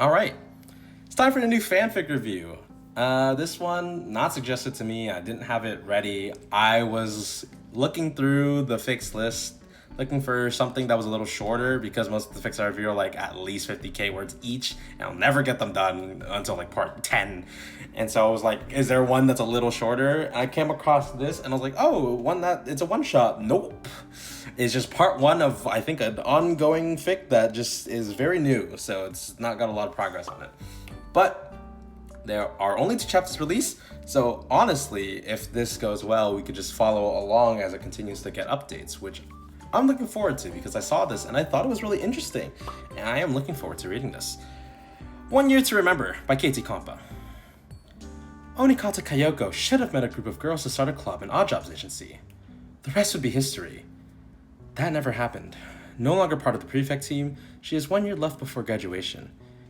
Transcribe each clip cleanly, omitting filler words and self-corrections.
Alright, it's time for the new fanfic review. This one, not suggested to me, I didn't have it ready. I was looking through the fics list, looking for something that was a little shorter because most of the fics I review are like at least 50k words each, and I'll never get them done until like part 10. And so I was like, is there one that's a little shorter? I came across this and I was like, oh, it's a one shot. Nope. It's just part one of, I think, an ongoing fic that just is very new, so it's not got a lot of progress on it. But there are only 2 chapters released, so honestly, if this goes well, we could just follow along as it continues to get updates, which I'm looking forward to because I saw this and I thought it was really interesting, and I am looking forward to reading this. 1 Year to Remember by KTKompa. Onikata Kayoko should have met a group of girls to start a club and odd jobs agency. The rest would be history. That never happened. No longer part of the Prefect Team, she has 1 year left before graduation.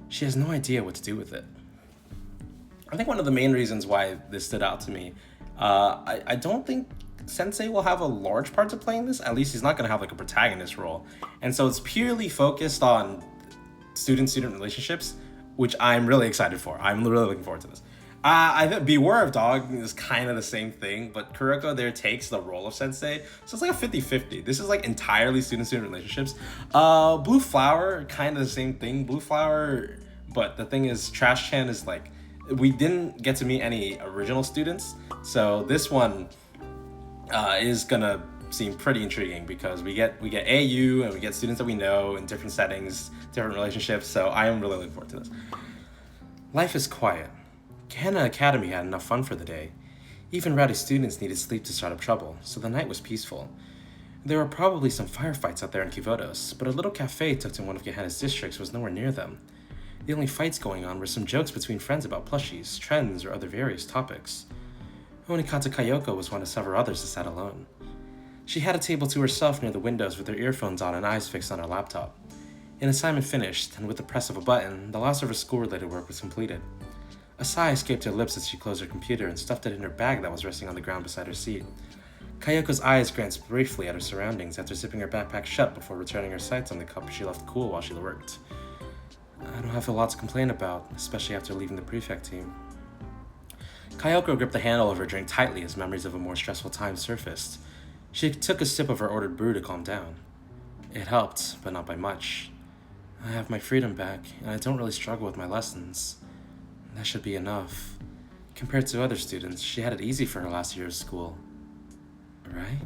She has no idea what to do with it. I think one of the main reasons why this stood out to me, I don't think Sensei will have a large part to play in this. At least he's not going to have like a protagonist role. And so it's purely focused on student-student relationships, which I'm really excited for. I'm really looking forward to this. I think Beware of Dog is kind of the same thing, but Kuroko there takes the role of Sensei, so it's like a 50-50. This is like entirely student-student relationships. Blue Flower, kind of the same thing. Blue Flower, but the thing is, Trash Chan is like, we didn't get to meet any original students, so this one is gonna seem pretty intriguing because we get AU and we get students that we know in different settings, different relationships, so I am really looking forward to this. Life is quiet. Gehenna Academy had enough fun for the day. Even rowdy students needed sleep to start up trouble, so the night was peaceful. There were probably some firefights out there in Kivotos, but a little cafe tucked in one of Gehenna's districts was nowhere near them. The only fights going on were some jokes between friends about plushies, trends, or other various topics. Onikata Kayoko was one of several others that sat alone. She had a table to herself near the windows with her earphones on and eyes fixed on her laptop. An assignment finished, and with the press of a button, the last of her school-related work was completed. A sigh escaped her lips as she closed her computer and stuffed it in her bag that was resting on the ground beside her seat. Kayoko's eyes glanced briefly at her surroundings after zipping her backpack shut before returning her sights on the cup she left cool while she worked. I don't have a lot to complain about, especially after leaving the Prefect Team. Kayoko gripped the handle of her drink tightly as memories of a more stressful time surfaced. She took a sip of her ordered brew to calm down. It helped, but not by much. I have my freedom back, and I don't really struggle with my lessons. That should be enough. Compared to other students, she had it easy for her last year of school. Right?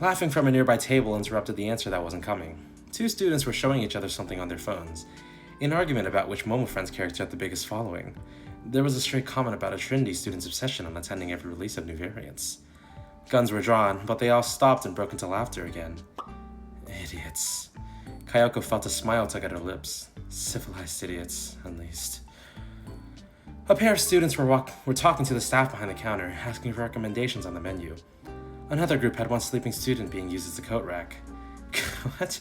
Laughing from a nearby table interrupted the answer that wasn't coming. 2 students were showing each other something on their phones. An argument about which Momo Friends character had the biggest following. There was a stray comment about a Trinity student's obsession on attending every release of new variants. Guns were drawn, but they all stopped and broke into laughter again. Idiots. Kayoko felt a smile tug at her lips. Civilized idiots, at least. A pair of students were talking to the staff behind the counter, asking for recommendations on the menu. Another group had one sleeping student being used as a coat rack. What?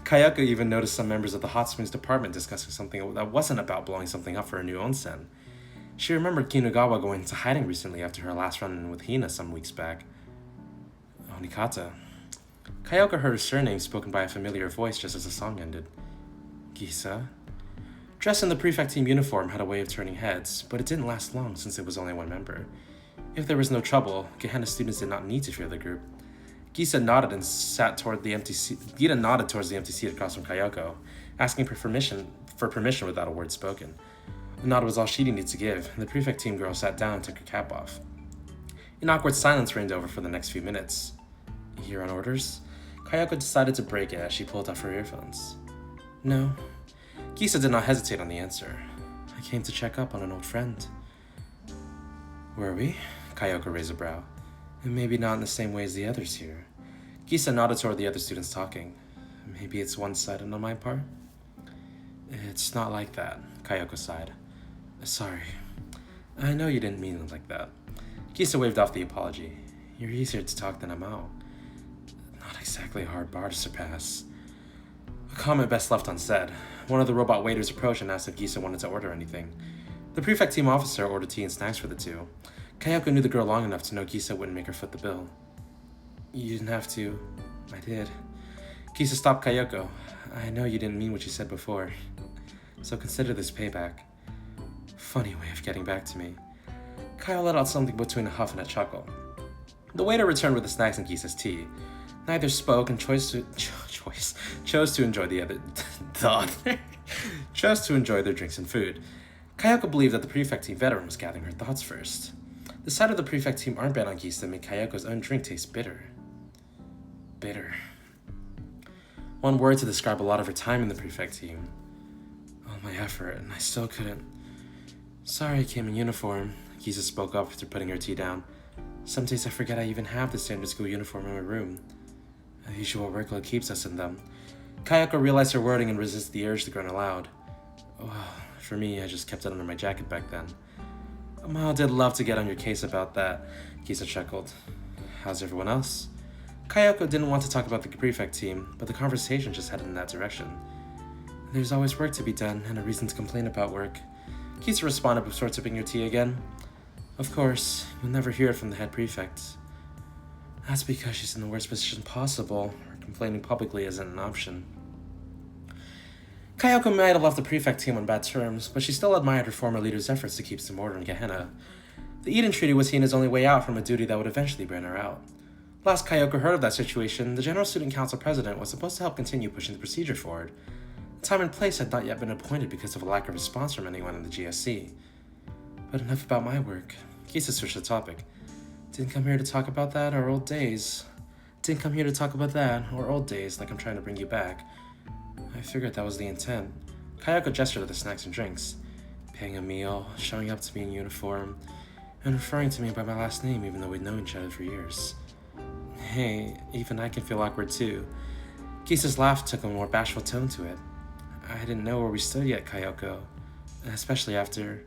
Kayoko even noticed some members of the Hot Springs department discussing something that wasn't about blowing something up for her new onsen. She remembered Kinugawa going into hiding recently after her last run-in with Hina some weeks back. Onikata. Kayoko heard her surname spoken by a familiar voice just as the song ended. Gisa? Dressed in the Prefect Team uniform had a way of turning heads, but it didn't last long since it was only one member. If there was no trouble, Gehenna students did not need to fear the group. Gita nodded towards the empty seat across from Kayoko, asking for permission without a word spoken. A nod was all she needed to give, and the Prefect Team girl sat down and took her cap off. An awkward silence reigned over for the next few minutes. Here on orders? Kayoko decided to break it as she pulled off her earphones. No. Gisa did not hesitate on the answer. I came to check up on an old friend. Were we? Kayoko raised a brow. And maybe not in the same way as the others here. Gisa nodded toward the other students talking. Maybe it's one-sided on my part? It's not like that, Kayoko sighed. Sorry. I know you didn't mean it like that. Gisa waved off the apology. You're easier to talk than I'm out. Not exactly a hard bar to surpass. A comment best left unsaid. One of the robot waiters approached and asked if Gisa wanted to order anything. The Prefect Team officer ordered tea and snacks for the two. Kayoko knew the girl long enough to know Gisa wouldn't make her foot the bill. You didn't have to. I did. Gisa stopped Kayoko. I know you didn't mean what you said before. so consider this payback. Funny way of getting back to me. Kyle let out something between a huff and a chuckle. The waiter returned with the snacks and Gisa's tea. Neither spoke and chose to enjoy chose to enjoy their drinks and food. Kayoko believed that the Prefect Team veteran was gathering her thoughts first. The sight of the Prefect Team armband on Gisa made Kayoko's own drink taste bitter. Bitter. One word to describe a lot of her time in the Prefect Team. All my effort, and I still couldn't. Sorry I came in uniform, Gisa spoke up after putting her tea down. Some days I forget I even have the standard school uniform in my room. The usual workload keeps us in them. Kayoko realized her wording and resisted the urge to groan aloud. Well, for me, I just kept it under my jacket back then. Ma did love to get on your case about that, Gisa chuckled. How's everyone else? Kayoko didn't want to talk about the Prefect Team, but the conversation just headed in that direction. There's always work to be done, and a reason to complain about work. Gisa responded before sipping her tea again. Of course, you'll never hear it from the head prefect. That's because she's in the worst position possible, or complaining publicly isn't an option. Kayoko might have left the Prefect Team on bad terms, but she still admired her former leader's efforts to keep some order in Gehenna. The Eden Treaty was seen as only way out from a duty that would eventually burn her out. Last Kayoko heard of that situation, the General Student Council President was supposed to help continue pushing the procedure forward. The time and place had not yet been appointed because of a lack of response from anyone in the GSC. But enough about my work. Gisa switched the topic. Didn't come here to talk about that or old days. Like I'm trying to bring you back. I figured that was the intent. Kayoko gestured at the snacks and drinks. Paying a meal, showing up to me in uniform, and referring to me by my last name even though we'd known each other for years. Hey, even I can feel awkward too. Gisa's laugh took a more bashful tone to it. I didn't know where we stood yet, Kayoko. Especially after...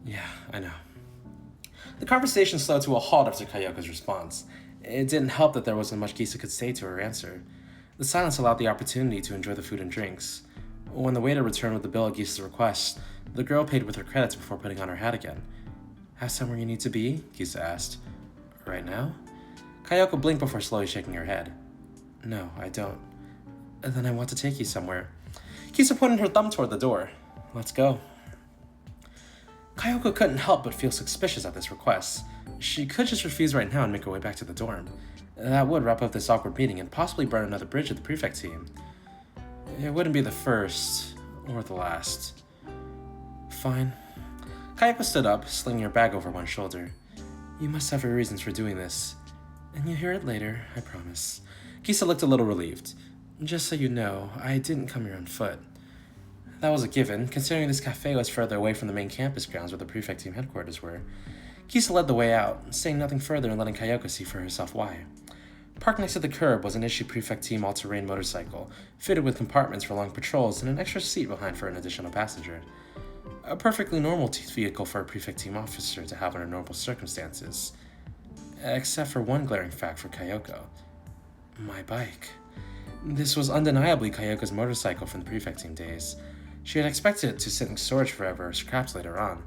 Yeah, I know. The conversation slowed to a halt after Kayoko's response. It didn't help that there wasn't much Gisa could say to her answer. The silence allowed the opportunity to enjoy the food and drinks. When the waiter returned with the bill at Gisa's request, the girl paid with her credits before putting on her hat again. Have somewhere you need to be? Gisa asked. Right now? Kayoko blinked before slowly shaking her head. No, I don't. Then I want to take you somewhere. Gisa pointed her thumb toward the door. Let's go. Kayoko couldn't help but feel suspicious at this request. She could just refuse right now and make her way back to the dorm. That would wrap up this awkward meeting and possibly burn another bridge with the Prefect Team. It wouldn't be the first, or the last. Fine. Kayoko stood up, slinging her bag over one shoulder. You must have your reasons for doing this. And you'll hear it later, I promise. Gisa looked a little relieved. Just so you know, I didn't come here on foot. That was a given, considering this cafe was further away from the main campus grounds where the Prefect Team headquarters were. Gisa led the way out, saying nothing further and letting Kayoko see for herself why. Parked next to the curb was an issue Prefect Team all-terrain motorcycle, fitted with compartments for long patrols and an extra seat behind for an additional passenger. A perfectly normal vehicle for a Prefect Team officer to have under normal circumstances. Except for one glaring fact for Kayoko. My bike. This was undeniably Kayoko's motorcycle from the Prefect Team days. She had expected it to sit in storage forever or scrapped later on.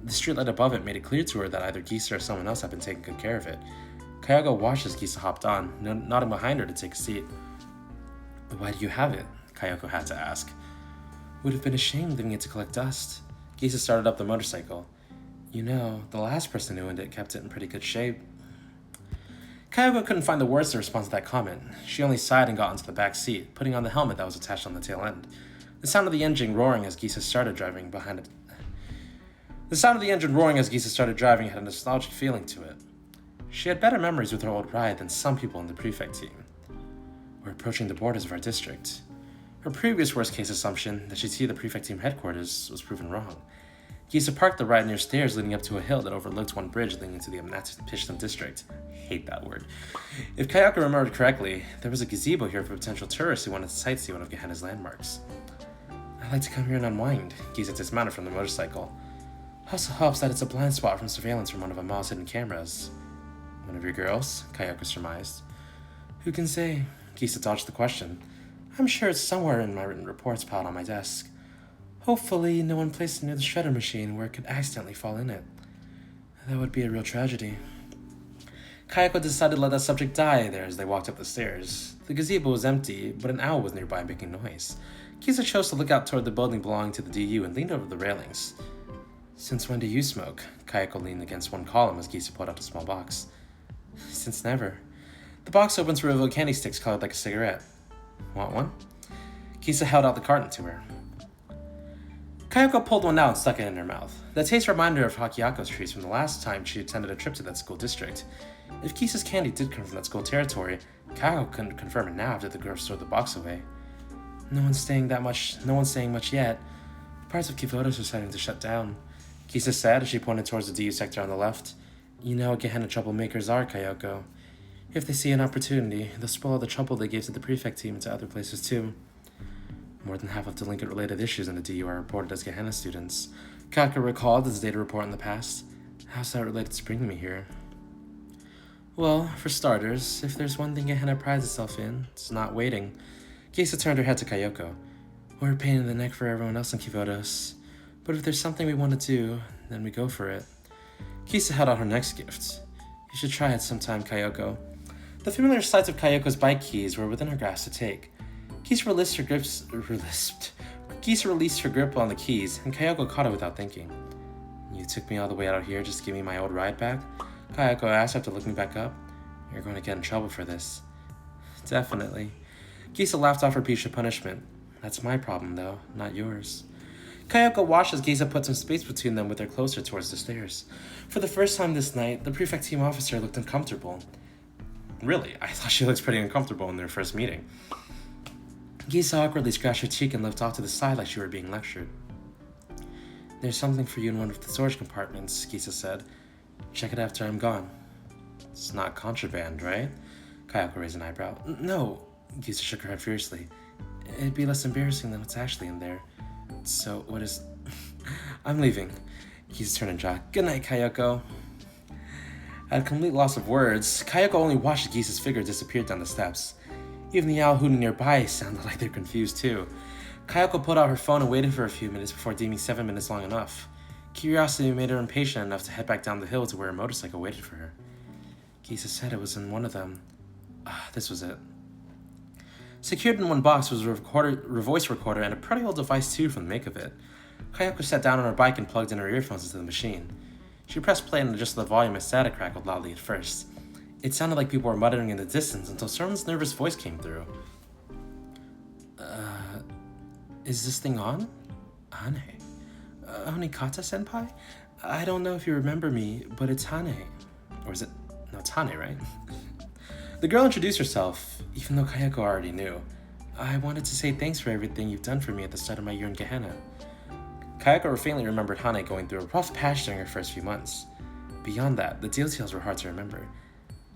The streetlight above it made it clear to her that either Gisa or someone else had been taking good care of it. Kayoko watched as Gisa hopped on, nodding behind her to take a seat. Why do you have it? Kayoko had to ask. Would have been a shame leaving it to collect dust. Gisa started up the motorcycle. You know, the last person who owned it kept it in pretty good shape. Kayoko couldn't find the words to respond to that comment. She only sighed and got into the back seat, putting on the helmet that was attached on the tail end. The sound of the engine roaring as Gisa started driving had a nostalgic feeling to it. She had better memories with her old ride than some people in the Prefect Team. We're approaching the borders of our district. Her previous worst-case assumption that she'd see the Prefect Team headquarters was proven wrong. Gisa parked the ride near stairs leading up to a hill that overlooked one bridge leading into the Amnatishtan district. I hate that word. If Kayoko remembered correctly, there was a gazebo here for potential tourists who wanted to sightsee one of Gehenna's landmarks. I like to come here and unwind, Gisa dismounted from the motorcycle. Also helps that it's a blind spot from surveillance from one of Amal's hidden cameras. One of your girls? Kayoko surmised. Who can say? Gisa dodged the question. I'm sure it's somewhere in my written reports piled on my desk. Hopefully, no one placed it near the shredder machine where it could accidentally fall in it. That would be a real tragedy. Kayoko decided to let that subject die there as they walked up the stairs. The gazebo was empty, but an owl was nearby making noise. Kisa chose to look out toward the building belonging to the DU and leaned over the railings. Since when do you smoke? Kayoko leaned against one column as Kisa pulled out a small box. Since never. The box opened to reveal candy sticks colored like a cigarette. Want one? Kisa held out the carton to her. Kayoko pulled one out and stuck it in her mouth. The taste reminded her of Hakiyako's treats from the last time she attended a trip to that school district. If Kisa's candy did come from that school territory, Kayoko couldn't confirm it now after the girl stowed the box away. No one's saying much yet. Parts of Kivotos are starting to shut down. Kisa said as she pointed towards the DU sector on the left. You know what Gehenna troublemakers are, Kayoko. If they see an opportunity, they'll spoil the trouble they gave to the Prefect Team to other places too. More than half of delinquent-related issues in the DU are reported as Gehenna students. Kayoko recalled his data report in the past. How's that related to bringing me here? Well, for starters, if there's one thing Gehenna prides itself in, it's not waiting. Kisa turned her head to Kayoko. We're a pain in the neck for everyone else in Kivotos. But if there's something we want to do, then we go for it. Kisa held out her next gift. You should try it sometime, Kayoko. The familiar sights of Kayoko's bike keys were within her grasp to take. Kisa released her grip on the keys, and Kayoko caught it without thinking. You took me all the way out here just to give me my old ride back? Kayoko asked after looking back up. You're going to get in trouble for this. Definitely. Kisa laughed off her piece of punishment. That's my problem, though, not yours. Kayoko watched as Kisa put some space between them with her closer towards the stairs. For the first time this night, the Prefect Team officer looked uncomfortable. Really, I thought she looked pretty uncomfortable in their first meeting. Kisa awkwardly scratched her cheek and looked off to the side like she were being lectured. There's something for you in one of the storage compartments, Kisa said. Check it after I'm gone. It's not contraband, right? Kayoko raised an eyebrow. No, Kisa shook her head fiercely. It'd be less embarrassing than what's actually in there. So, what is... I'm leaving. Kisa turned and jogged. Good night, Kayoko. At a complete loss of words, Kayoko only watched as Kisa's figure disappeared down the steps. Even the owl hooting nearby sounded like they're confused too. Kayoko pulled out her phone and waited for a few minutes before deeming 7 minutes long enough. Curiosity made her impatient enough to head back down the hill to where a motorcycle waited for her. Kisa said it was in one of them. This was it. Secured in one box was a voice recorder and a pretty old device too from the make of it. Kayoko sat down on her bike and plugged in her earphones into the machine. She pressed play and adjusted the volume as static crackled loudly at first. It sounded like people were muttering in the distance until someone's nervous voice came through. Is this thing on? Hane. Onikata-senpai? I don't know if you remember me, but it's Hane. Or is it? No, it's Hane, right? The girl introduced herself, even though Kayoko already knew. I wanted to say thanks for everything you've done for me at the start of my year in Gehenna. Kayoko faintly remembered Hane going through a rough patch during her first few months. Beyond that, the details were hard to remember.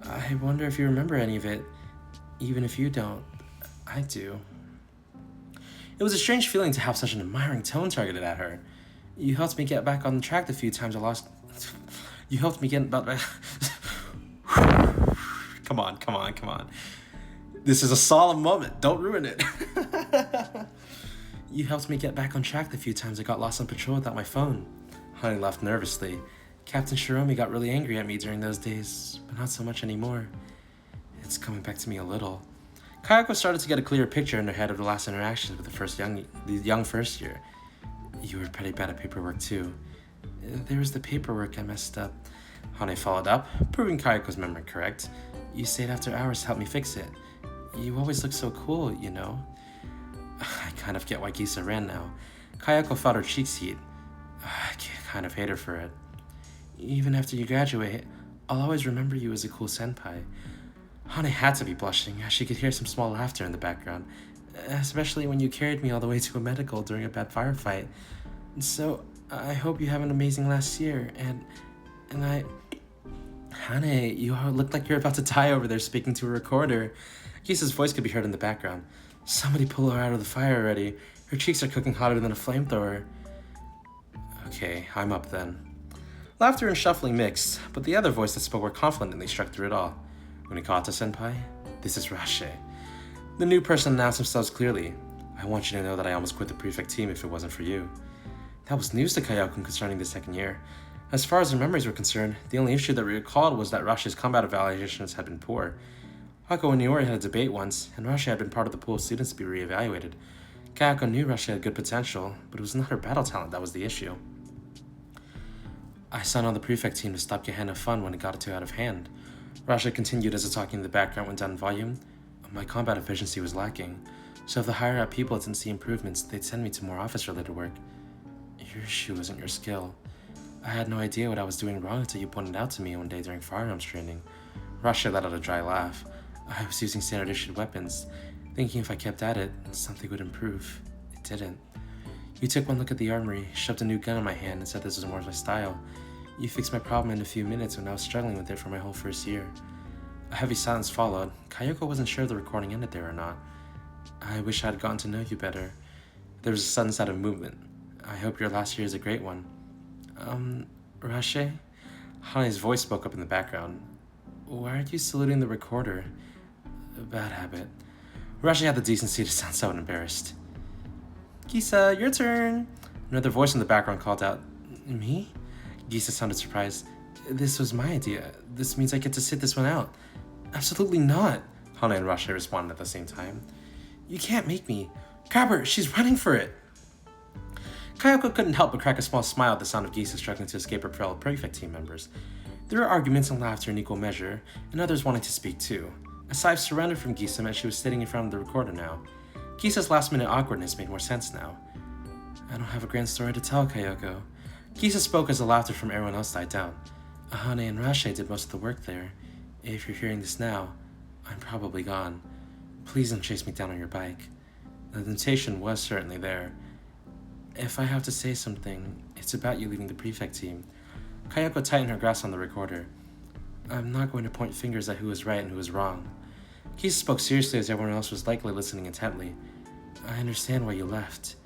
I wonder if you remember any of it. Even if you don't, I do. It was a strange feeling to have such an admiring tone targeted at her. You helped me get back on the track the few times I lost... You helped me get about... Come on. This is a solemn moment. Don't ruin it. You helped me get back on track the few times I got lost on patrol without my phone. Honey laughed nervously. Captain Shiromi got really angry at me during those days, but not so much anymore. It's coming back to me a little. Kayoko started to get a clearer picture in her head of the last interactions with the young first year. You were pretty bad at paperwork too. There was the paperwork I messed up. Hane followed up, proving Kayoko's memory correct. You stayed after hours to help me fix it. You always look so cool, you know. I kind of get why Kisa ran now. Kayoko felt her cheeks heat. I kind of hate her for it. Even after you graduate, I'll always remember you as a cool senpai. Hane had to be blushing, as she could hear some small laughter in the background, especially when you carried me all the way to a medical during a bad firefight. So, I hope you have an amazing last year, and Hane, you look like you're about to die over there speaking to a recorder. Kisa's voice could be heard in the background. Somebody pull her out of the fire already. Her cheeks are cooking hotter than a flamethrower. Okay, I'm up then. Laughter and shuffling mixed, but the other voice that spoke more confidently struck through it all. Unikata-senpai, this is Rashe. The new person announced themselves clearly. I want you to know that I almost quit the Prefect Team if it wasn't for you. That was news to Kayoko concerning the second year. As far as her memories were concerned, the only issue that we recalled was that Rashe's combat evaluations had been poor. Hako and Niori had a debate once, and Rashe had been part of the pool of students to be re-evaluated. Kayoko knew Russia had good potential, but it was not her battle talent that was the issue. I signed on the Prefect Team to stop Gehenna fun when it got too out of hand. Russia continued as the talking in the background went down in volume. My combat efficiency was lacking, so if the higher up people didn't see improvements, they'd send me to more office-related work. Your issue wasn't your skill. I had no idea what I was doing wrong until you pointed out to me one day during firearms training. Russia let out a dry laugh. I was using standard-issued weapons, thinking if I kept at it, something would improve. It didn't. You took one look at the armory, shoved a new gun in my hand, and said this was more my style. You fixed my problem in a few minutes when I was struggling with it for my whole first year. A heavy silence followed. Kayoko wasn't sure if the recording ended there or not. I wish I had gotten to know you better. There was a sudden sound of movement. I hope your last year is a great one. Rashe? Hane's voice spoke up in the background. Why are you saluting the recorder? A bad habit. Rashe had the decency to sound so embarrassed. Gisa, your turn. Another voice in the background called out. Me? Gisa sounded surprised. This was my idea. This means I get to sit this one out. Absolutely not, Hane and Rashe responded at the same time. You can't make me. Grab her, she's running for it. Kayoko couldn't help but crack a small smile at the sound of Gisa struggling to escape her fellow Prefect Team members. There were arguments and laughter in equal measure, and others wanting to speak too. A sigh of surrender from Gisa meant she was sitting in front of the recorder now. Gisa's last-minute awkwardness made more sense now. I don't have a grand story to tell, Kayoko. Gisa spoke as the laughter from everyone else died down. Ahane and Rashe did most of the work there. If you're hearing this now, I'm probably gone. Please don't chase me down on your bike. The temptation was certainly there. If I have to say something, it's about you leaving the Prefect Team. Kayoko tightened her grasp on the recorder. I'm not going to point fingers at who was right and who was wrong. Gisa spoke seriously as everyone else was likely listening intently. I understand why you left.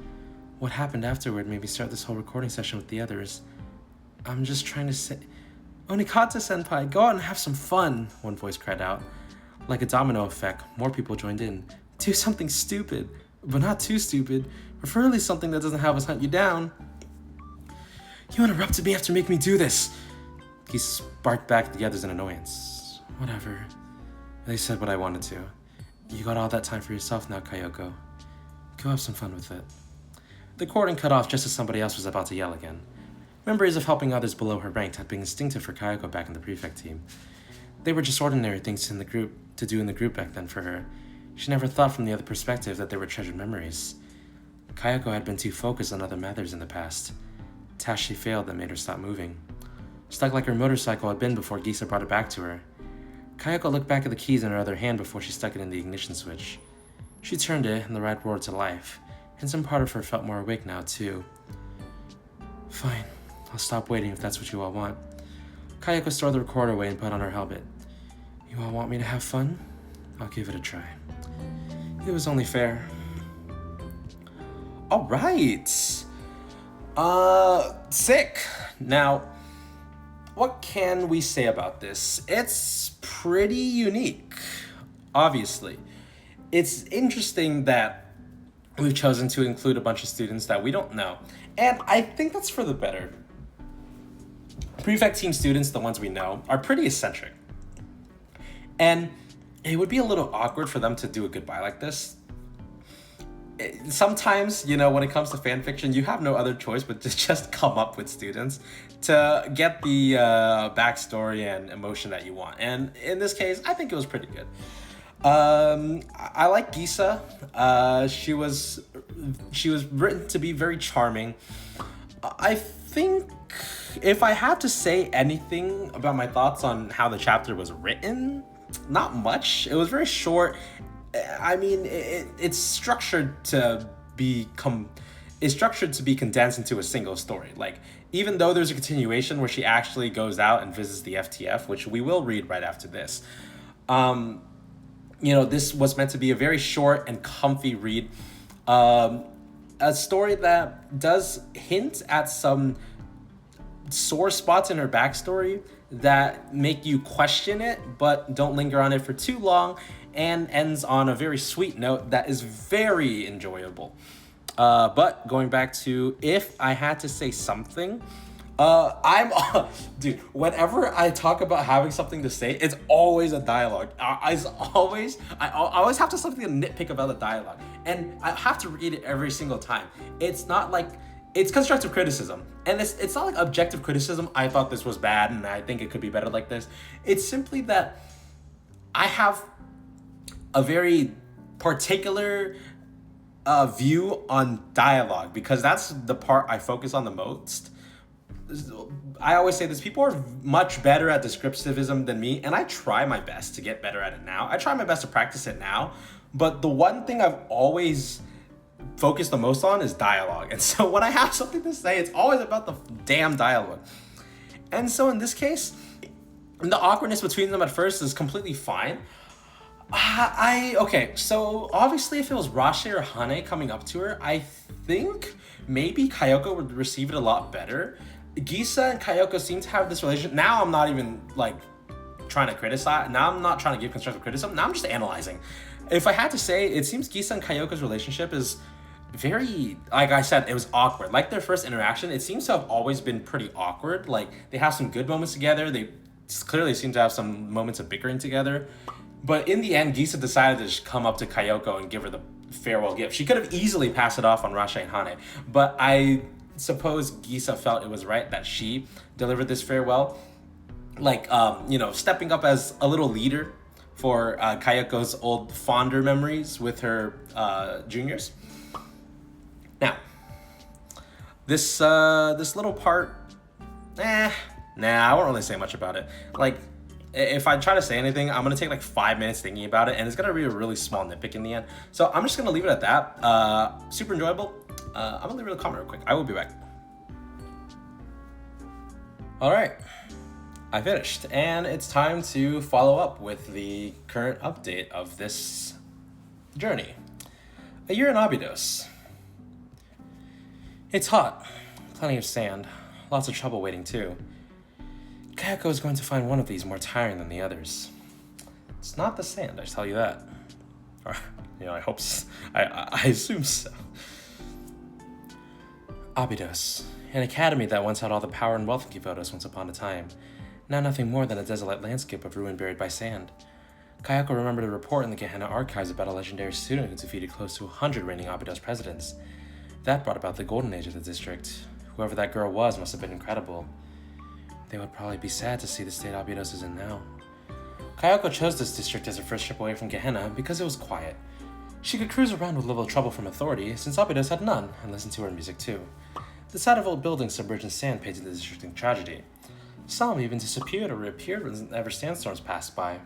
What happened afterward made me start this whole recording session with the others. I'm just trying to say... Onikata-senpai, go out and have some fun, one voice cried out. Like a domino effect, more people joined in. Do something stupid, but not too stupid. Preferably something that doesn't have us hunt you down. You interrupted me after making me do this. He sparked back at the others in annoyance. Whatever. They said what I wanted to. You got all that time for yourself now, Kayoko. Go have some fun with it. The recording cut off just as somebody else was about to yell again. Memories of helping others below her rank had been instinctive for Kayoko back in the Prefect Team. They were just ordinary things to do in the group back then for her. She never thought from the other perspective that they were treasured memories. Kayoko had been too focused on other matters in the past. Tasks she failed that made her stop moving. Stuck like her motorcycle had been before Gisa brought it back to her. Kayoko looked back at the keys in her other hand before she stuck it in the ignition switch. She turned it and the ride roared to life, and some part of her felt more awake now too. Fine. I'll stop waiting if that's what you all want. Kayoko stored the recorder away and put on her helmet. You all want me to have fun? I'll give it a try. It was only fair. Alright. Sick. Now, what can we say about this? It's pretty unique, obviously. It's interesting that we've chosen to include a bunch of students that we don't know. And I think that's for the better. Prefect Team students, the ones we know, are pretty eccentric. And it would be a little awkward for them to do a goodbye like this. Sometimes, when it comes to fanfiction, you have no other choice but to just come up with students to get the backstory and emotion that you want. And in this case, I think it was pretty good. I like Gisa. She was written to be very charming. I think if I had to say anything about my thoughts on how the chapter was written, not much. It was very short. I mean, it's structured to be condensed into a single story. Like, even though there's a continuation where she actually goes out and visits the FTF, which we will read right after this. This was meant to be a very short and comfy read. A story that does hint at some sore spots in her backstory that make you question it, but don't linger on it for too long, and ends on a very sweet note that is very enjoyable. But going back to if I had to say something, dude, whenever I talk about having something to say, it's always a dialogue. I always have to something to nitpick about the dialogue. And I have to read it every single time. It's not like, it's constructive criticism. And it's not like objective criticism. I thought this was bad and I think it could be better like this. It's simply that I have a very particular view on dialogue, because that's the part I focus on the most. I always say this, people are much better at descriptivism than me, and I try my best to get better at it now. I try my best to practice it now, but the one thing I've always focused the most on is dialogue. And so when I have something to say, it's always about the damn dialogue. And so in this case, the awkwardness between them at first is completely fine. Okay, so obviously if it was Rache or Hane coming up to her, I think maybe Kayoko would receive it a lot better. Gisa and Kayoko seem to have this relationship. Now I'm not even like trying to criticize. Now I'm not trying to give constructive criticism. Now I'm just analyzing. If I had to say, it seems Gisa and Kayoko's relationship is very, like I said, it was awkward. Like their first interaction, it seems to have always been pretty awkward. Like they have some good moments together. They clearly seem to have some moments of bickering together. But in the end, Gisa decided to just come up to Kayoko and give her the farewell gift. She could have easily passed it off on Rache and Hane, but I suppose Gisa felt it was right that she delivered this farewell. Like, stepping up as a little leader for Kayoko's old fonder memories with her juniors. Now, this little part, I won't really say much about it. Like, if I try to say anything, I'm gonna take like 5 minutes thinking about it, and it's gonna be a really small nitpick in the end. So I'm just gonna leave it at that. Super enjoyable. I'm gonna leave it a comment real quick. I will be back. All right, I finished, and it's time to follow up with the current update of this journey. A year in Abydos. It's hot, plenty of sand, lots of trouble waiting too. Kayoko is going to find one of these more tiring than the others. It's not the sand, I tell you that. Or, I hope so. I assume so. Abydos, an academy that once had all the power and wealth in Kivotos once upon a time. Now nothing more than a desolate landscape of ruin buried by sand. Kayoko remembered a report in the Gehenna archives about a legendary student who defeated close to 100 reigning Abydos presidents. That brought about the golden age of the district. Whoever that girl was must have been incredible. They would probably be sad to see the state Abydos is in now. Kayoko chose this district as her first trip away from Gehenna because it was quiet. She could cruise around with little trouble from authority, since Abydos had none, and listen to her music too. The sight of old buildings submerged in sand painted the district in tragedy. Some even disappeared or reappeared whenever sandstorms passed by.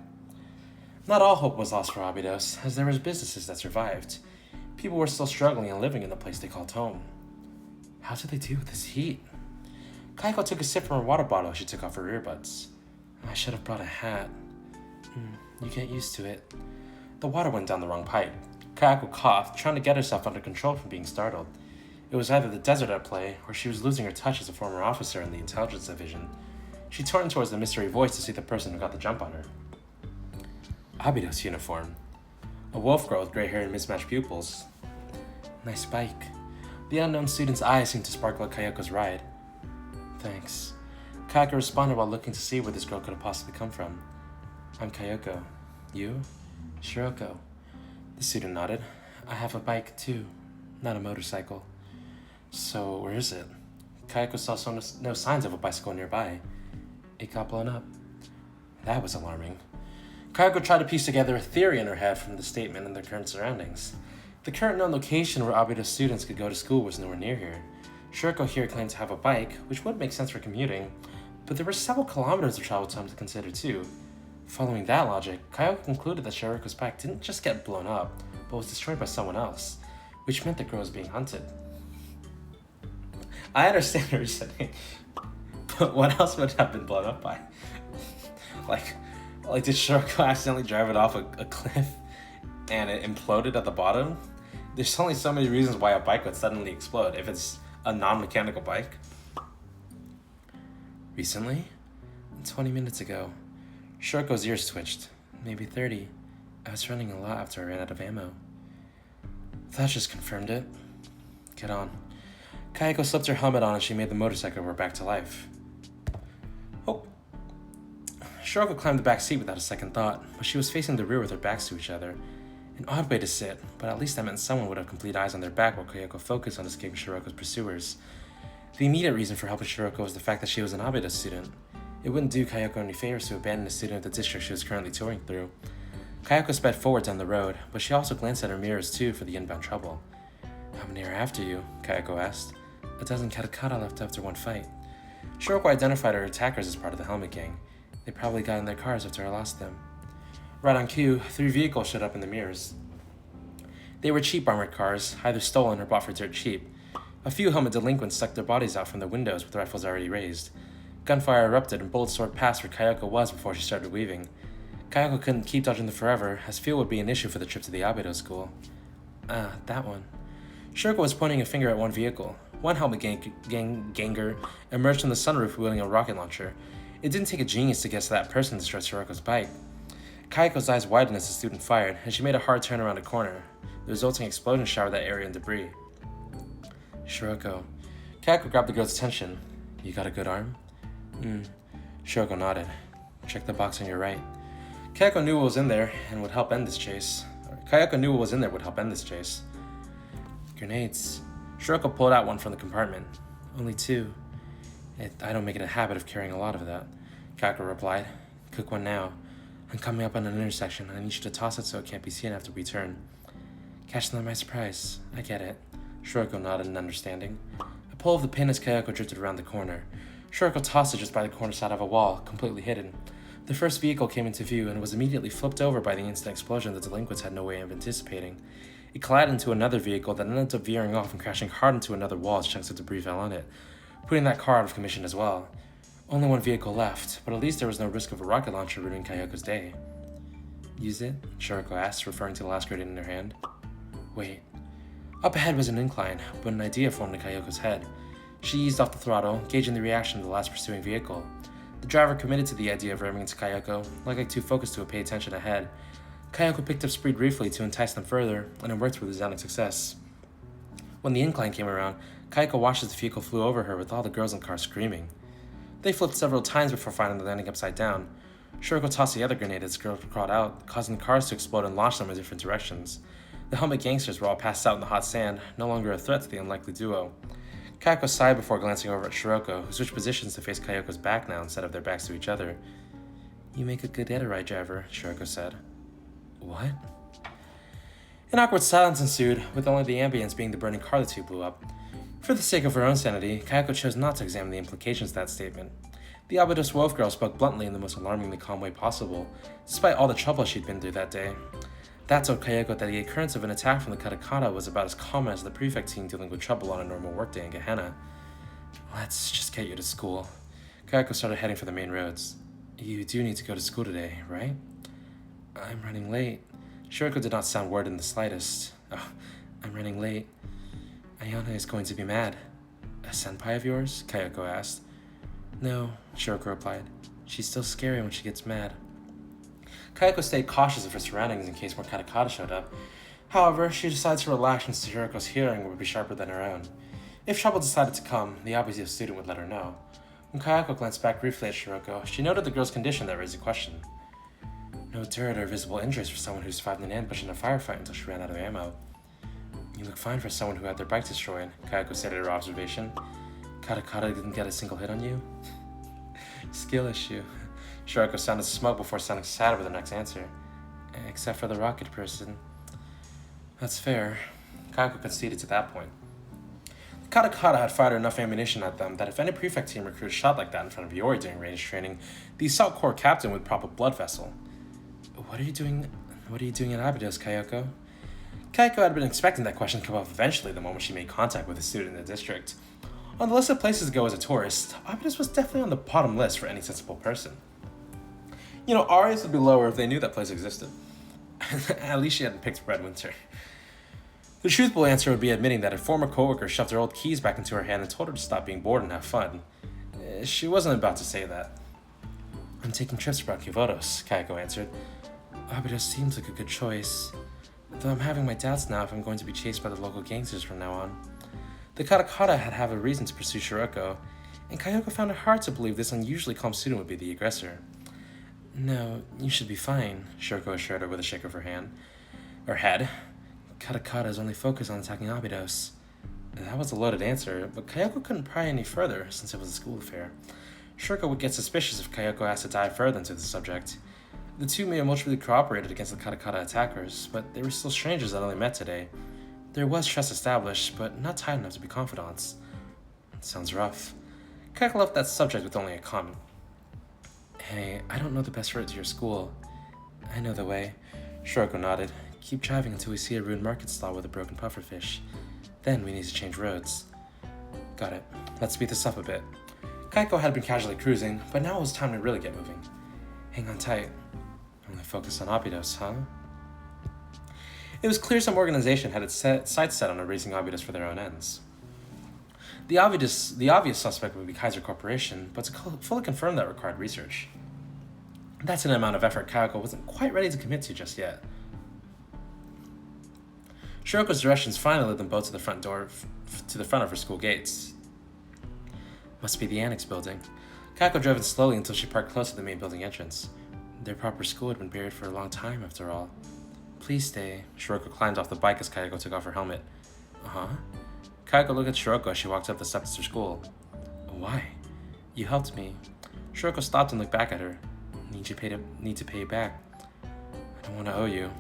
Not all hope was lost for Abydos, as there was businesses that survived. People were still struggling and living in the place they called home. How did they deal with this heat? Kayoko took a sip from her water bottle as she took off her earbuds. I should have brought a hat. You get used to it. The water went down the wrong pipe. Kayoko coughed, trying to get herself under control from being startled. It was either the desert at play, or she was losing her touch as a former officer in the intelligence division. She turned towards the mystery voice to see the person who got the jump on her. Abydos uniform. A wolf girl with gray hair and mismatched pupils. Nice bike. The unknown student's eyes seemed to sparkle at Kayoko's ride. Thanks. Kayoko responded while looking to see where this girl could have possibly come from. I'm Kayoko. You? Shiroko. The student nodded. I have a bike too, not a motorcycle. So where is it? Kayoko saw no signs of a bicycle nearby. It got blown up. That was alarming. Kayoko tried to piece together a theory in her head from the statement and their current surroundings. The current known location where Abydos students could go to school was nowhere near here. Shiroko here claimed to have a bike, which would make sense for commuting, but there were several kilometers of travel time to consider too. Following that logic, Kayoko concluded that Shiroko's bike didn't just get blown up, but was destroyed by someone else, which meant the girl was being hunted. I understand her reasoning, but what else would have been blown up by? like did Shiroko accidentally drive it off a cliff and it imploded at the bottom? There's only so many reasons why a bike would suddenly explode if it's a non-mechanical bike. Recently? 20 minutes ago. Shiroko's ears twitched. Maybe 30. I was running a lot after I ran out of ammo. That just confirmed it. Get on. Kayoko slipped her helmet on and she made the motorcycle roar back to life. Oh. Shiroko climbed the back seat without a second thought, but she was facing the rear with her backs to each other. An odd way to sit, but at least that meant someone would have complete eyes on their back while Kayoko focused on escaping Shiroko's pursuers. The immediate reason for helping Shiroko was the fact that she was an Abydos student. It wouldn't do Kayoko any favors to abandon a student of the district she was currently touring through. Kayoko sped forward down the road, but she also glanced at her mirrors too for the inbound trouble. How many are after you? Kayoko asked. 12 katakata left after one fight. Shiroko identified her attackers as part of the helmet gang. They probably got in their cars after I lost them. Right on cue, 3 vehicles showed up in the mirrors. They were cheap armored cars, either stolen or bought for dirt cheap. A few helmet delinquents stuck their bodies out from the windows with rifles already raised. Gunfire erupted and bullets soared past where Kayoko was before she started weaving. Kayoko couldn't keep dodging them forever, as fuel would be an issue for the trip to the Abydos school. That one. Shiroko was pointing a finger at one vehicle. One helmet ganger emerged from the sunroof wielding a rocket launcher. It didn't take a genius to guess that person destroyed Shiroko's bike. Kayoko's eyes widened as the student fired, and she made a hard turn around a corner. The resulting explosion showered that area in debris. Shiroko. Kayoko grabbed the girl's attention. You got a good arm? Shiroko nodded. Check the box on your right. Kayoko knew what was in there and would help end this chase. Grenades. Shiroko pulled out one from the compartment. Only 2. I don't make it a habit of carrying a lot of that. Kayoko replied. Cook one now. I'm coming up on an intersection. I need you to toss it so it can't be seen after we turn. Catch them by surprise. I get it. Shiroko nodded in understanding. A pull of the pin as Kayoko drifted around the corner. Shiroko tossed it just by the corner side of a wall, completely hidden. The first vehicle came into view and was immediately flipped over by the instant explosion the delinquents had no way of anticipating. It collided into another vehicle that ended up veering off and crashing hard into another wall as chunks of debris fell on it, putting that car out of commission as well. Only one vehicle left, but at least there was no risk of a rocket launcher ruining Kayoko's day. Use it? Shiroko asked, referring to the last grenade in her hand. Wait. Up ahead was an incline, but an idea formed in Kayoko's head. She eased off the throttle, gauging the reaction of the last pursuing vehicle. The driver committed to the idea of ramming into Kayoko, likely too focused to pay attention ahead. Kayoko picked up speed briefly to entice them further, and it worked with resounding success. When the incline came around, Kayoko watched as the vehicle flew over her with all the girls in the car screaming. They flipped several times before finally landing upside down. Shiroko tossed the other grenade as the girls crawled out, causing the cars to explode and launch them in different directions. The helmet gangsters were all passed out in the hot sand, no longer a threat to the unlikely duo. Kayoko sighed before glancing over at Shiroko, who switched positions to face Kayoko's back now instead of their backs to each other. You make a good Edo-ride driver, Shiroko said. What? An awkward silence ensued, with only the ambience being the burning car the two blew up. For the sake of her own sanity, Kayoko chose not to examine the implications of that statement. The Abydos wolf girl spoke bluntly in the most alarmingly calm way possible, despite all the trouble she'd been through that day. That told Kayoko that the occurrence of an attack from the katakata was about as common as the Prefect Team dealing with trouble on a normal workday in Gehenna. Let's just get you to school. Kayoko started heading for the main roads. You do need to go to school today, right? I'm running late. Shiroko did not sound worried in the slightest. Oh, I'm running late. Ayana is going to be mad. A senpai of yours? Kayoko asked. No, Shiroko replied. She's still scary when she gets mad. Kayoko stayed cautious of her surroundings in case more katakata showed up. However, she decided to relax since Shiroko's hearing would be sharper than her own. If trouble decided to come, the Abydos student would let her know. When Kayoko glanced back briefly at Shiroko, she noted the girl's condition that raised a question. No dirt or visible injuries for someone who survived an ambush in a firefight until she ran out of ammo. You look fine for someone who had their bike destroyed, Kayoko stated her observation. Katakata didn't get a single hit on you? Skill issue. Shiroko sounded smug before sounding sad with the next answer. Except for the rocket person. That's fair. Kayoko conceded to that point. The katakata had fired enough ammunition at them that if any Prefect Team recruit shot like that in front of Iori during range training, the Assault Corps captain would prop a blood vessel. What are you doing in Abydos, Kayoko? Kayoko had been expecting that question to come up eventually the moment she made contact with a student in the district. On the list of places to go as a tourist, Abydos was definitely on the bottom list for any sensible person. You know, Arias would be lower if they knew that place existed. At least she hadn't picked Red Winter. The truthful answer would be admitting that a former coworker shoved her old keys back into her hand and told her to stop being bored and have fun. She wasn't about to say that. I'm taking trips around Kivotos, Kayoko answered. Abydos seems like a good choice, though I'm having my doubts now if I'm going to be chased by the local gangsters from now on. The katakata had have a reason to pursue Shiroko, and Kayoko found it hard to believe this unusually calm student would be the aggressor. No, you should be fine, Shiroko assured her with a shake of her hand. her head. Kudakko is only focused on attacking Abydos. That was a loaded answer, but Kayoko couldn't pry any further since it was a school affair. Shiroko would get suspicious if Kayoko asked to dive further into the subject. The two may have mutually cooperated against the Kudakko attackers, but they were still strangers that only met today. There was trust established, but not tight enough to be confidants. Sounds rough. Kayoko left that subject with only a comment. Hey, I don't know the best route to your school. I know the way. Shiroko nodded. Keep driving until we see a ruined market stall with a broken pufferfish. Then we need to change roads. Got it. Let's speed this up a bit. Kayoko had been casually cruising, but now it was time to really get moving. Hang on tight. Only focus on Abydos, huh? It was clear some organization had its sights set on erasing Abydos for their own ends. The obvious suspect would be Kaiser Corporation, but to fully confirm that required research. That's an amount of effort Kayoko wasn't quite ready to commit to just yet. Shiroko's directions finally led them both to the front of her school gates. Must be the annex building. Kayoko drove in slowly until she parked close to the main building entrance. Their proper school had been buried for a long time, after all. Please stay. Shiroko climbed off the bike as Kayoko took off her helmet. Uh-huh. Kayoko looked at Shiroko as she walked up the steps to her school. Why? You helped me. Shiroko stopped and looked back at her. Need to pay you back. I don't want to owe you.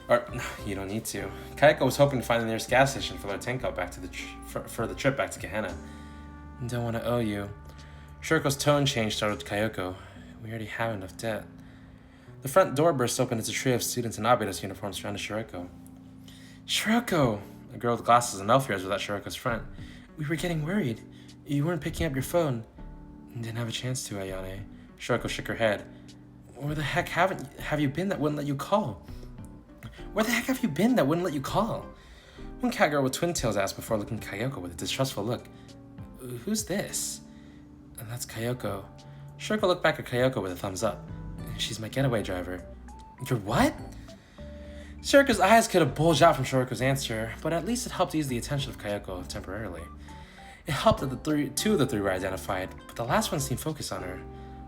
Or, you don't need to. Kayoko was hoping to find the nearest gas station for their tank up back to for the trip back to Gehenna. Don't want to owe you. Shiroko's tone change startled Kayoko. We already have enough debt. The front door burst open as a trio of students in Abydos uniforms surrounded Shiroko. Shiroko! A girl with glasses and elf ears was at Shiroko's front. We were getting worried. You weren't picking up your phone. Didn't have a chance to, Ayane. Shiroko shook her head. Where the heck have you been that wouldn't let you call? Where the heck have you been that wouldn't let you call? One cat girl with twin tails asked before looking at Kayoko with a distrustful look. Who's this? That's Kayoko. Shiroko looked back at Kayoko with a thumbs up. She's my getaway driver. You're what? Shiroko's eyes could have bulged out from Shiriko's answer, but at least it helped ease the attention of Kayoko temporarily. It helped that two of the three were identified, but the last one seemed focused on her.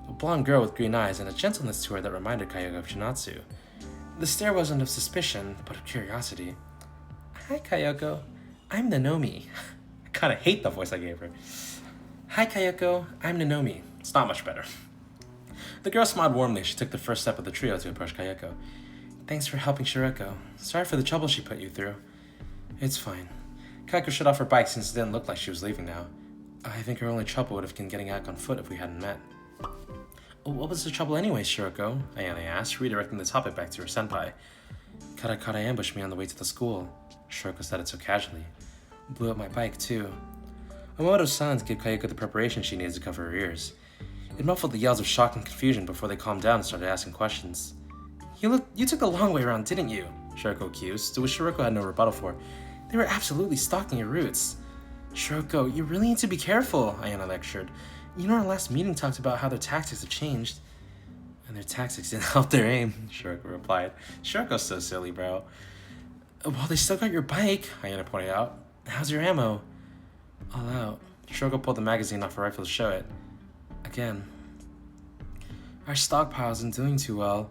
A blonde girl with green eyes and a gentleness to her that reminded Kayoko of Shinatsu. The stare wasn't of suspicion, but of curiosity. Hi, Kayoko. I'm Nanomi. I kinda hate the voice I gave her. Hi, Kayoko. I'm Nanomi. It's not much better. The girl smiled warmly as she took the first step of the trio to approach Kayoko. Thanks for helping Shiroko. Sorry for the trouble she put you through. It's fine. Kayoko shut off her bike since it didn't look like she was leaving now. I think her only trouble would have been getting back on foot if we hadn't met. What was the trouble anyway, Shiroko? Ayane asked, redirecting the topic back to her senpai. Kudakko ambushed me on the way to the school. Shiroko said it so casually. Blew up my bike, too. A moment of silence gave Kayoko the preparation she needed to cover her ears. It muffled the yells of shock and confusion before they calmed down and started asking questions. You took the long way around, didn't you? Shiroko accused, to which Shiroko had no rebuttal for. They were absolutely stalking your routes. Shiroko, you really need to be careful, Ayane lectured. You know our last meeting talked about how their tactics have changed. And their tactics didn't help their aim, Shiroko replied. Shiroko's so silly, bro. Well, they still got your bike, Ayane pointed out. How's your ammo? All out. Shiroko pulled the magazine off her rifle to show it. Again. Our stockpile isn't doing too well.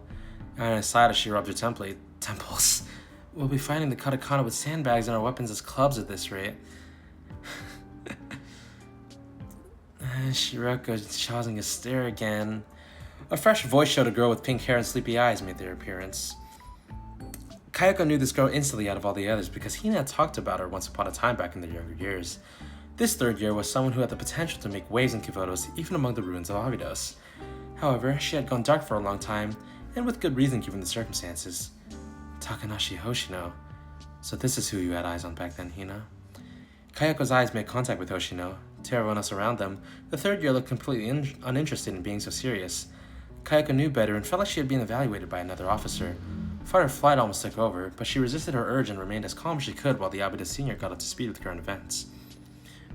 Ayane sighed as she rubbed her temples. We'll be fighting the Kudakko with sandbags and our weapons as clubs at this rate. Shiroko causing a stare again. A fresh voice showed a girl with pink hair and sleepy eyes made their appearance. Kayoko knew this girl instantly out of all the others because he had talked about her once upon a time back in their younger years. This third year was someone who had the potential to make waves in Kivotos even among the ruins of Abydos. However, she had gone dark for a long time, and with good reason given the circumstances. Takanashi Hoshino. So this is who you had eyes on back then, Hina? Kayoko's eyes made contact with Hoshino. To everyone else around them, the third year looked completely uninterested in being so serious. Kayoko knew better and felt like she had been evaluated by another officer. Fight or flight almost took over, but she resisted her urge and remained as calm as she could while the Abydos senior got up to speed with current events.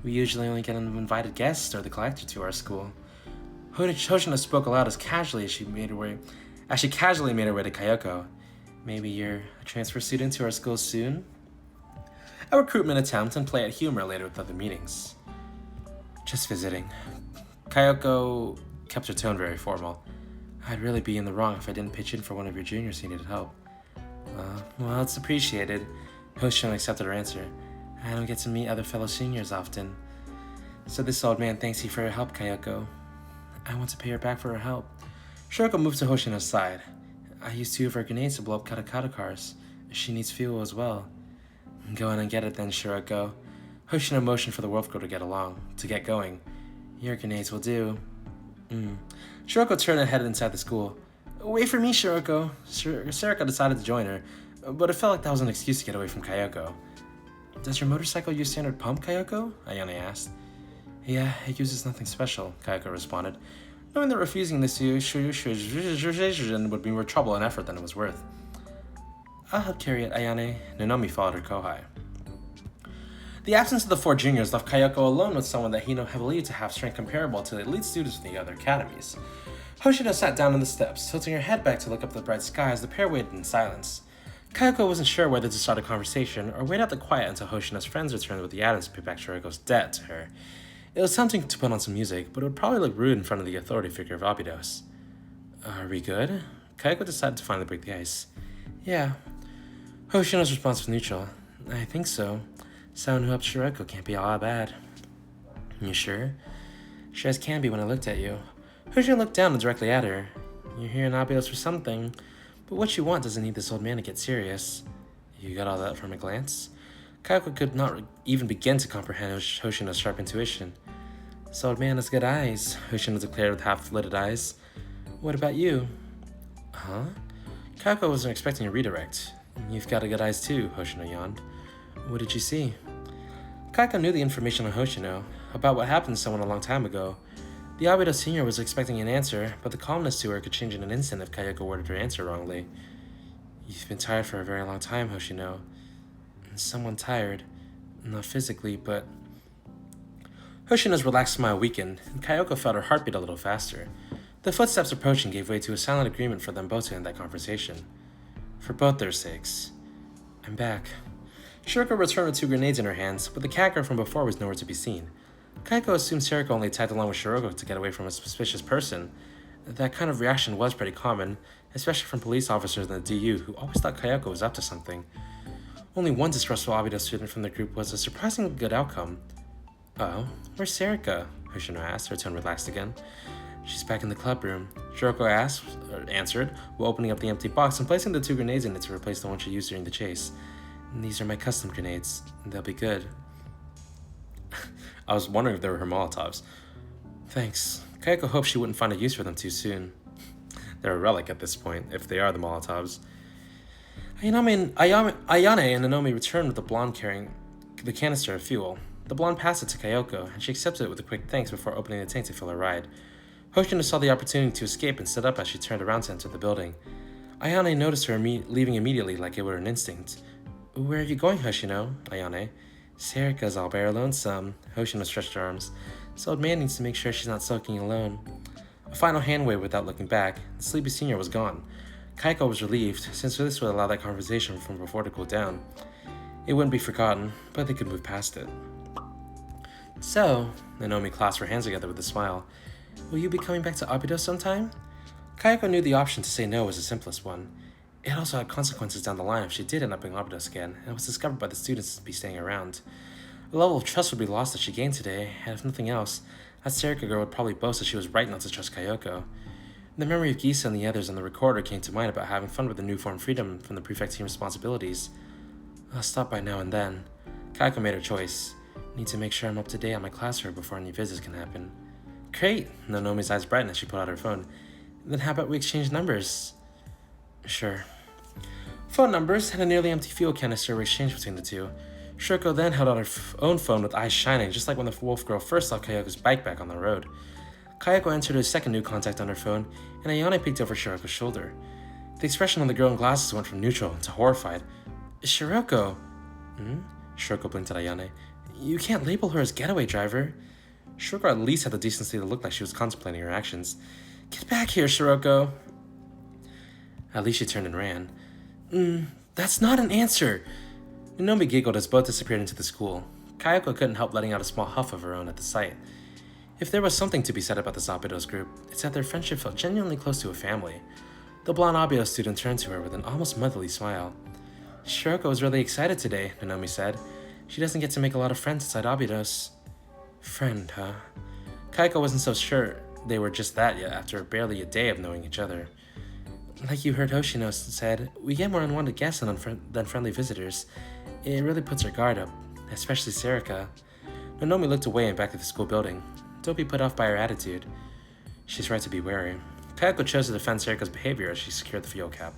We usually only get an invited guest or the collector to our school. Hoshino spoke aloud as she casually made her way to Kayoko. Maybe you're a transfer student to our school soon? A recruitment attempt and play at humor later with other meetings. Just visiting. Kayoko kept her tone very formal. I'd really be in the wrong if I didn't pitch in for one of your juniors who needed help. Well, it's appreciated. Hoshino accepted her answer. I don't get to meet other fellow seniors often. So this old man thanks you for your help, Kayoko. I want to pay her back for her help. Shiroko moved to Hoshino's side. I used 2 of her grenades to blow up Kudakko cars. She needs fuel as well. Go in and get it then, Shiroko. Hoshino motioned for the wolf girl to get going. Your grenades will do. Shiroko turned and headed inside the school. Wait for me, Shiroko. Sarika decided to join her, but it felt like that was an excuse to get away from Kayoko. Does your motorcycle use standard pump, Kayoko? Ayane asked. Yeah, it uses nothing special, Kayoko responded, knowing that refusing this would be more trouble and effort than it was worth. I'll help carry it, Ayane. Nonomi followed her kohai. The absence of the 4 juniors left Kayoko alone with someone that he believed to have strength comparable to the elite students from the other academies. Hoshino sat down on the steps, tilting her head back to look up at the bright sky as the pair waited in silence. Kayoko wasn't sure whether to start a conversation or wait out the quiet until Hoshino's friends returned with the items to pay back Shiriko's debt to her. It was tempting to put on some music, but it would probably look rude in front of the authority figure of Abydos. Are we good? Kayoko decided to finally break the ice. Yeah. Hoshino's response was neutral. I think so. Someone who helped Shiroko can't be all that bad. You sure? Sure as can be when I looked at you. Hoshino looked down and directly at her. You're here in Abydos for something, but what you want doesn't need this old man to get serious. You got all that from a glance? Kayoko could not even begin to comprehend Hoshino's sharp intuition. This old man has good eyes, Hoshino declared with half-lidded eyes. What about you? Huh? Kayoko wasn't expecting a redirect. You've got good eyes too, Hoshino yawned. What did you see? Kayoko knew the information on Hoshino, about what happened to someone a long time ago. The Abydos senior was expecting an answer, but the calmness to her could change in an instant if Kayoko worded her answer wrongly. You've been tired for a very long time, Hoshino. Someone tired. Not physically, but... Hoshino's relaxed smile weakened, and Kayoko felt her heartbeat a little faster. The footsteps approaching gave way to a silent agreement for them both to end that conversation. For both their sakes. I'm back. Shiroko returned with 2 grenades in her hands, but the cat girl from before was nowhere to be seen. Kayoko assumed Shiroko only tagged along with Shiroko to get away from a suspicious person. That kind of reaction was pretty common, especially from police officers in the DU who always thought Kayoko was up to something. Only one distrustful Abydos student from the group was a surprisingly good outcome. Oh, where's Sarika? Hoshino asked, her tone relaxed again. She's back in the club room, Shiroko answered, while opening up the empty box and placing the 2 grenades in it to replace the one she used during the chase. These are my custom grenades. They'll be good. I was wondering if they were her Molotovs. Thanks. Kayoko hoped she wouldn't find a use for them too soon. They're a relic at this point, if they are the Molotovs. Ayane and Nonomi returned with the blonde carrying the canister of fuel. The blonde passed it to Kayoko, and she accepted it with a quick thanks before opening the tank to fill her ride. Hoshino saw the opportunity to escape and stood up as she turned around to enter the building. Ayane noticed her leaving immediately like it were an instinct. Where are you going, Hoshino? Ayane. Sarika's all bare lonesome. Hoshino stretched her arms. This old man needs to make sure she's not sulking alone. A final hand wave without looking back. The sleepy senior was gone. Kayoko was relieved, since this would allow that conversation from before to cool down. It wouldn't be forgotten, but they could move past it. So, Nonomi clasped her hands together with a smile. Will you be coming back to Abydos sometime? Kayoko knew the option to say no was the simplest one. It also had consequences down the line if she did end up in Abydos again, and it was discovered by the students to be staying around. A level of trust would be lost that she gained today, and if nothing else, that Sarika girl would probably boast that she was right not to trust Kayoko. The memory of Gisa and the others on the recorder came to mind about having fun with the newfound freedom from the Prefect Team responsibilities. I'll stop by now and then. Kayoko made her choice. Need to make sure I'm up to date on my classwork before any visits can happen. Great! Nonomi's eyes brightened as she pulled out her phone. Then how about we exchange numbers? Sure. Phone numbers and a nearly empty fuel canister were exchanged between the two. Shiroko then held out her own phone with eyes shining, just like when the wolf girl first saw Kayoko's bike back on the road. Kayoko entered her second new contact on her phone, and Ayane peeked over Shiroko's shoulder. The expression on the girl in glasses went from neutral to horrified. Shiroko! Shiroko blinked at Ayane. You can't label her as getaway driver. Shiroko at least had the decency to look like she was contemplating her actions. Get back here, Shiroko! At least she turned and ran. That's not an answer! Nonomi giggled as both disappeared into the school. Kayoko couldn't help letting out a small huff of her own at the sight. If there was something to be said about the Abydos group, it's that their friendship felt genuinely close to a family. The blonde Abydos student turned to her with an almost motherly smile. Shiroko was really excited today, Nanomi said. She doesn't get to make a lot of friends inside Abydos. Friend, huh? Kayoko wasn't so sure they were just that yet after barely a day of knowing each other. Like you heard Hoshino said, we get more unwanted guests than friendly visitors. It really puts her guard up, especially Serika. Nanomi looked away and back at the school building. Don't be put off by her attitude. She's right to be wary. Kayoko chose to defend Serika's behavior as she secured the fuel cap.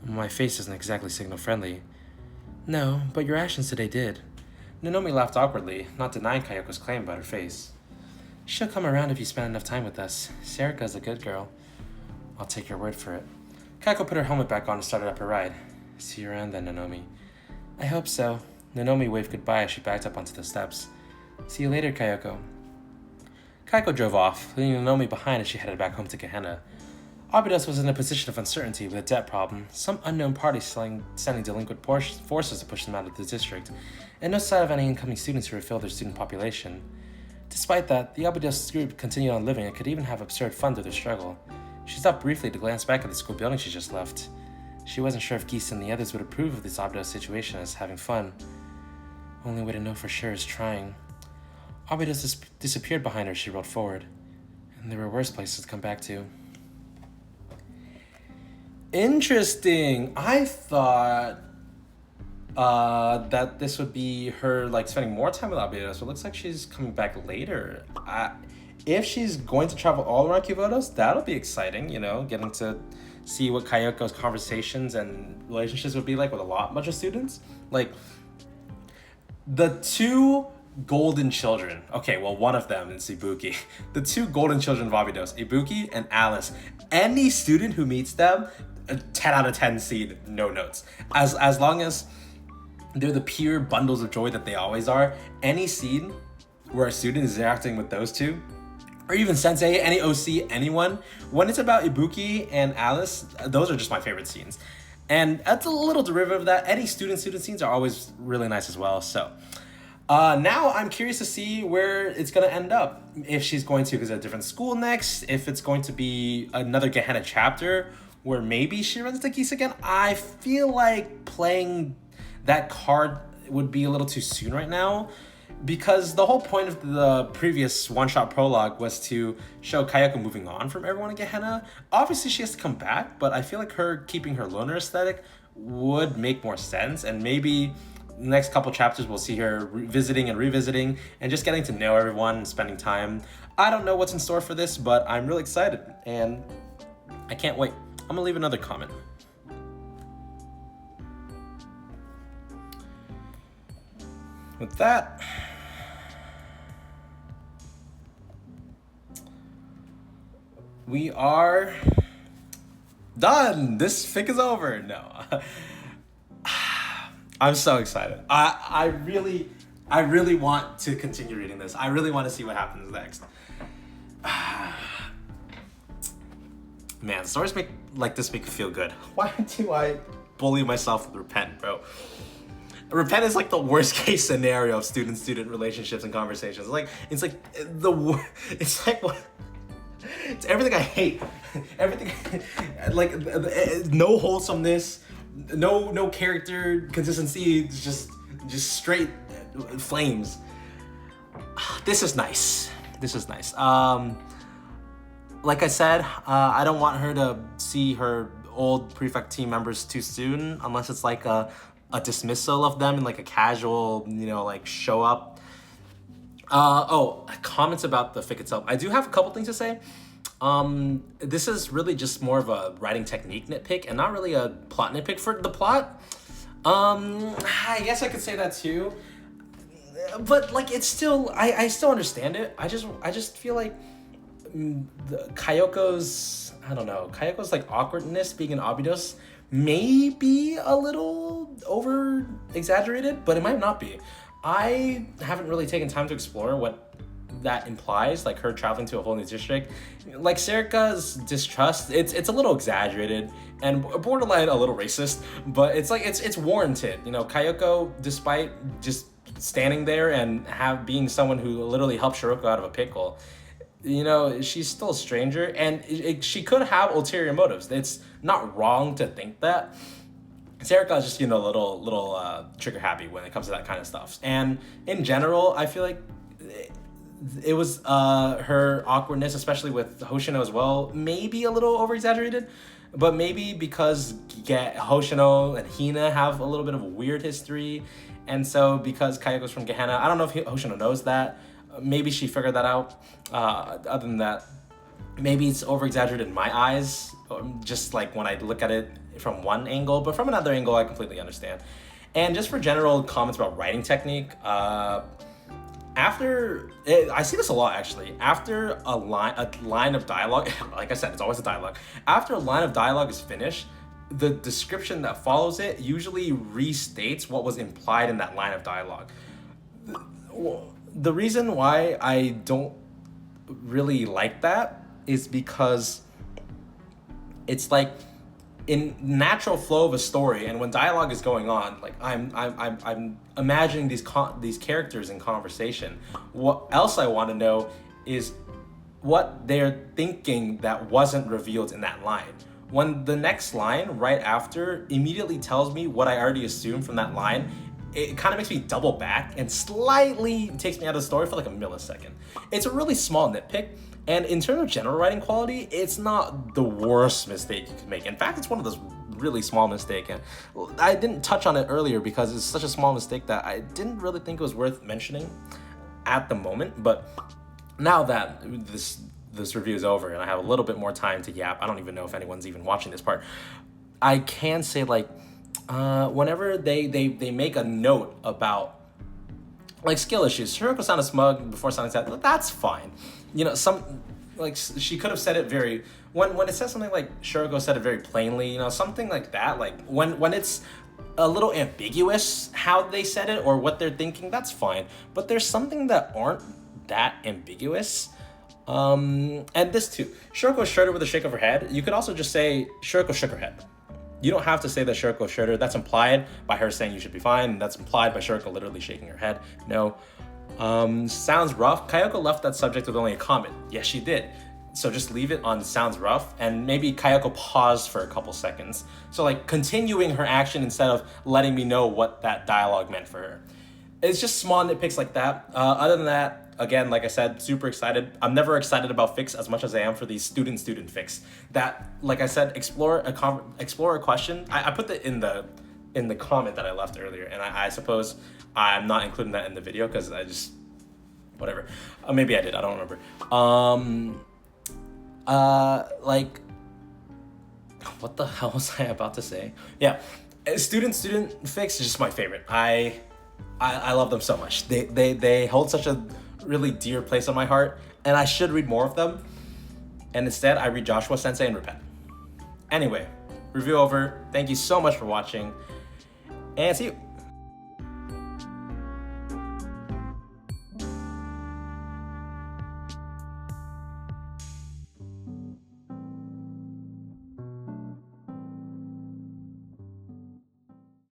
My face doesn't exactly signal friendly. No, but your actions today did. Nanomi laughed awkwardly, not denying Kayoko's claim about her face. She'll come around if you spend enough time with us. Serika's a good girl. I'll take your word for it. Kayoko put her helmet back on and started up her ride. See you around then, Nanomi. I hope so. Nanomi waved goodbye as she backed up onto the steps. See you later, Kayoko. Kayoko drove off, leaving Nanomi behind as she headed back home to Gehenna. Abydos was in a position of uncertainty with a debt problem, some unknown party sending delinquent forces to push them out of the district, and no sign of any incoming students who would fill their student population. Despite that, the Abydos group continued on living and could even have absurd fun through their struggle. She stopped briefly to glance back at the school building she just left. She wasn't sure if Geese and the others would approve of this Abydos situation as having fun. Only way to know for sure is trying. Abydos disappeared behind her as she rolled forward, and there were worse places to come back to. Interesting. I thought that this would be her like spending more time with Abydos, but it looks like she's coming back later. If she's going to travel all around Kivotos, that'll be exciting, you know, getting to see what Kayoko's conversations and relationships would be like with a bunch of students. Like, the two golden children. Okay, well, one of them is Ibuki. The two golden children of Abydos, Ibuki and Alice. Any student who meets them, a 10 out of 10 seed, no notes. As long as they're the pure bundles of joy that they always are, any scene where a student is interacting with those two, or even Sensei, any OC, anyone, when it's about Ibuki and Alice, those are just my favorite scenes. And that's a little derivative of that. Any student scenes are always really nice as well. So now I'm curious to see where it's going to end up. If she's going to visit a different school next, if it's going to be another Gehenna chapter where maybe she runs into Geese again. I feel like playing that card would be a little too soon right now, because the whole point of the previous one-shot prologue was to show Kayoko moving on from everyone in Gehenna. Obviously, she has to come back, but I feel like her keeping her loner aesthetic would make more sense, and maybe next couple chapters we'll see her visiting and revisiting and just getting to know everyone and spending time. I don't know what's in store for this, but I'm really excited, and I can't wait. I'm gonna leave another comment. With that, we are done. This fic is over. No. I'm so excited. I really want to continue reading this. I really want to see what happens next. Man, stories like this make me feel good. Why do I bully myself with Repent, bro? Repent is like the worst case scenario of student-student relationships and conversations. It's like it's everything I hate. Everything, like, no wholesomeness, no character consistency, just straight flames. This is nice. Like I said, I don't want her to see her old Prefect Team members too soon, unless it's like a dismissal of them in like a casual, like show up. Comments about the fic itself. I do have a couple things to say. This is really just more of a writing technique nitpick and not really a plot nitpick for the plot. I guess I could say that too. But like, it's still, I still understand it. I just feel like Kayoko's like awkwardness being in Abydos may be a little over exaggerated, but it might not be. I haven't really taken time to explore what that implies, like her traveling to a whole new district. Like Serika's distrust, it's a little exaggerated and borderline a little racist, but it's like it's warranted. Kayoko, despite just standing there and being someone who literally helped Shiroko out of a pickle, she's still a stranger, and she could have ulterior motives. It's not wrong to think that. Serika is just, you know, little trigger happy when it comes to that kind of stuff. And in general, I feel like it was her awkwardness, especially with Hoshino as well, maybe a little over exaggerated, but maybe because Hoshino and Hina have a little bit of a weird history, and so because Kayoko's from Gehenna, I don't know if Hoshino knows that. Maybe she figured that out. Other than that, maybe it's over exaggerated in my eyes, just like when I look at it from one angle, but from another angle, I completely understand. And just for general comments about writing technique, I see this a lot actually. After a line of dialogue, like I said, it's always a dialogue. After a line of dialogue is finished, the description that follows it usually restates what was implied in that line of dialogue. The reason why I don't really like that is because it's like in natural flow of a story, and when dialogue is going on, like I'm imagining these characters in conversation. What else I want to know is what they're thinking that wasn't revealed in that line. When the next line right after immediately tells me what I already assumed from that line, it kind of makes me double back and slightly takes me out of the story for like a millisecond. It's a really small nitpick, and in terms of general writing quality, it's not the worst mistake you can make. In fact, it's one of those really small mistakes, and I didn't touch on it earlier because it's such a small mistake that I didn't really think it was worth mentioning at the moment. But now that this review is over and I have a little bit more time to yap, I don't even know if anyone's even watching this part, I can say like, whenever they make a note about like skill issues, Shiroko sounded smug before sounding sad. That's fine. You know, she could have said it very when it says something like Shiroko said it very plainly. You know, something like that. Like when it's a little ambiguous how they said it or what they're thinking, that's fine. But there's something that aren't that ambiguous. And this too. Shiroko showed her with a shake of her head. You could also just say Shiroko shook her head. You don't have to say that Shiroko showed her. That's implied by her saying you should be fine. And that's implied by Shiroko literally shaking her head. No. Sounds rough. Kayoko left that subject with only a comment. Yes, she did. So just leave it on sounds rough, and maybe Kayoko paused for a couple seconds. So like continuing her action instead of letting me know what that dialogue meant for her. It's just small nitpicks like that. Other than that, again, like I said, super excited. I'm never excited about fics as much as I am for these student fics. That, like I said, explore a question. I put that in the comment that I left earlier, and I suppose I'm not including that in the video because I just whatever. Maybe I did. I don't remember. Like, what the hell was I about to say? Yeah, student fics is just my favorite. I love them so much. They hold such a really dear place on my heart, and I should read more of them. And instead, I read Joshua Sensei and repent. Anyway, review over. Thank you so much for watching, and see you.